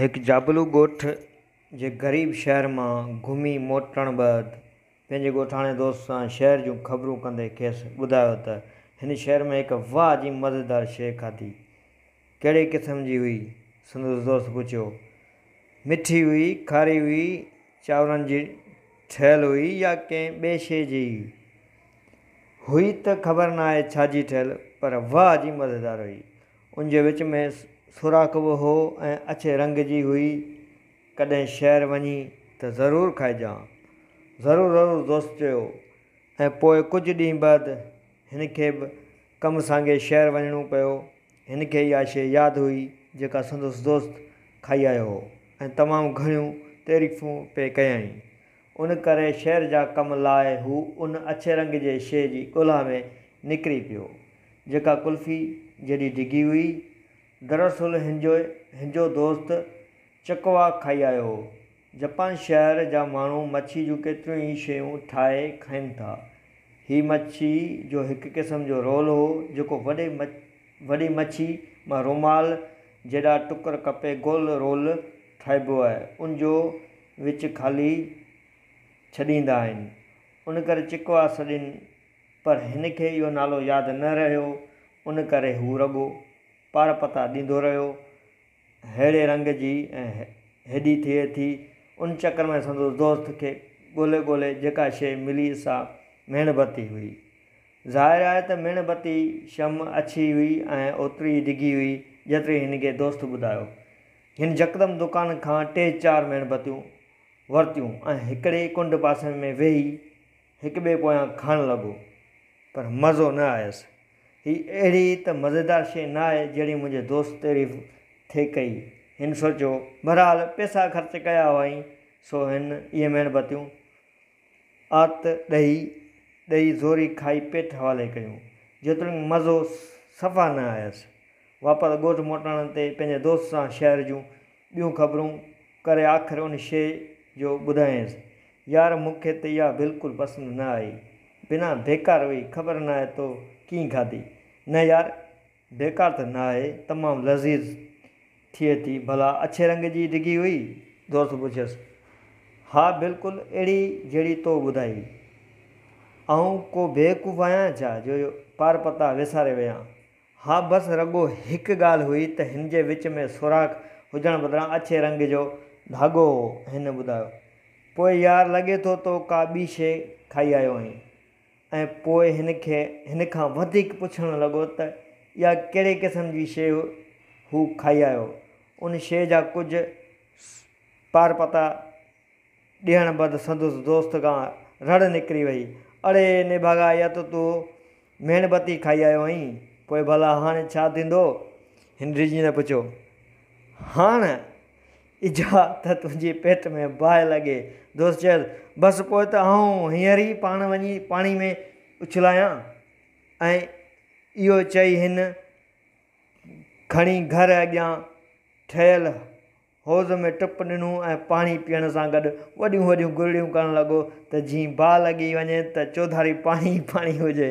एक जाबलू ॻोठ जे ग़रीब शहर में घुमी मोटण बैदि पंहिंजे ॻोठाणे दोस्त सां शहर जूं ख़बरूं कंदे खेसि ॿुधायो त हिन शहर में हिकु वाह जी मज़ेदार शइ खाधी। कहिड़े क़िस्म जी हुई? संदसि दोस्त पुछियो। मिठी हुई, खारी हुई, चांवरनि जी ठहियलु हुई या कंहिं ॿिए शइ जी हुई त ख़बर न आहे छा जी ठहियलु, पर वाह जी मज़ेदार हुई। उन जे विच में सुराख बि हो ऐं अछे रंग जी हुई। कॾहिं शहर वञी त ज़रूरु खाइजांइ। ज़रूरु ज़रूरु दोस्त चयो। ऐं पोइ कुझु ॾींहं बैदि हिन खे बि कमु सांगे शहर वञिणो पियो। हिन खे इहा शइ यादि हुई जेका संदसि दोस्त खाई आयो हो ऐं तमामु घणियूं तारीफ़ूं पिए कयई। उन करे शहर जा कम लाइ हू उन अछे रंग जे शइ जी ॻोल्हा में निकिरी पियो जेका कुल्फ़ी जहिड़ी डिघी हुई। दरअसल हिनजो दोस्त चकवा खाई आयो हो। जापान शहर जा माण्हू मच्छी जूं केतिरियूं ई शयूं ठाहे खाइनि था। ही मच्छी जो हिकु क़िस्म जो रोल हो जेको वॾी मच्छी मां रुमाल जेॾा टुकर कपे गोल रोल ठाहिबो आहे। उन जो विच ख़ाली छॾींदा आहिनि। उन करे चिकवा सॾनि, पर हिन खे इहो नालो यादि न रहियो। उन करे हू रॻो पार पता ॾींदो रहियो। अहिड़े रंग जी ऐं हेॾी थिए थी। उन चकर में संदसि दोस्त खे ॻोल्हे ॻोल्हे जेका शइ मिली सा मेणबती हुई। ज़ाहिर आहे त मेणबती शम अछी हुई ऐं ओतिरी डिघी हुई जेतिरी हिन खे दोस्त ॿुधायो। हिन यकदमि दुकान खां 3-4 मेणबतियूं वरितियूं ऐं हिकिड़े कुंड पासे में वेही हिक ॿिए पोयां खाइणु लॻो, पर मज़ो न आयसि। ही अहिड़ी त मज़ेदार शइ न आहे जहिड़ी मुंहिंजे दोस्त तारीफ़ थिए कई। हिन सोचियो, बहरहाल पैसा ख़र्च कया हुअईं सो हिन इहे मेणबतियूं आत ॾेई ज़ोरी खाई पेट हवाले कयूं, जेतिरो मज़ो सफ़ा न आयसि। वापसि ॻोठ मोटण ते पंहिंजे दोस्त सां शहर जूं ॿियूं ख़बरूं करे आख़िर उन शइ जो ॿुधायसि। यार, मूंखे त इहा बिल्कुलु पसंदि न आई। बिना बेकार हुई, ख़बर न आहे तो कीअं खाधी। न यार, बेकार त न आहे, तमामु लज़ीज़ थिए थी। भला अछे रंग जी डिघी हुई? दोस्त पुछियसि। हा, बिल्कुलु अहिड़ी जहिड़ी तो ॿुधाई। आऊं को बेवकूफ़ आहियां छा जो पार पता विसारे विया? हा, बसि रॻो हिकु ॻाल्हि हुई त हिन जे विच में सुराख हुजण बदिरां अछे रंग जो धाॻो हो, हिन ॿुधायो। पोइ यार, लॻे थो तो का ॿी शइ खाई आयो आहीं। ऐं पोइ हिन खां वधीक पुछणु लॻो त इहा कहिड़े क़िस्म जी शइ हू खाई आयो। उन शइ जा कुझु पार पता ॾियण बैदि संदसि दोस्त खां रड़ निकिरी वई। अड़े निभागा, इहा त तूं मेणबती खाई आयो आहीं। पोइ भला हाणे छा थींदो? हिन रिझींदे पुछियो। हाणे इजा त तुंहिंजे पेट में बाहि लॻे। दोस्त चयसि, बसि पोइ त आऊं हींअर ई पाण वञी पाणी में उछलायां। ऐं इहो चई हिन खणी घर अॻियां ठहियल हौज़ में टुप ॾिनो ऐं पाणी पीअण सां गॾु वॾियूं वॾियूं गुरड़ियूं करणु लॻो त जीअं बाहि लॻी वञे त चौधारी पाणी पाणी हुजे।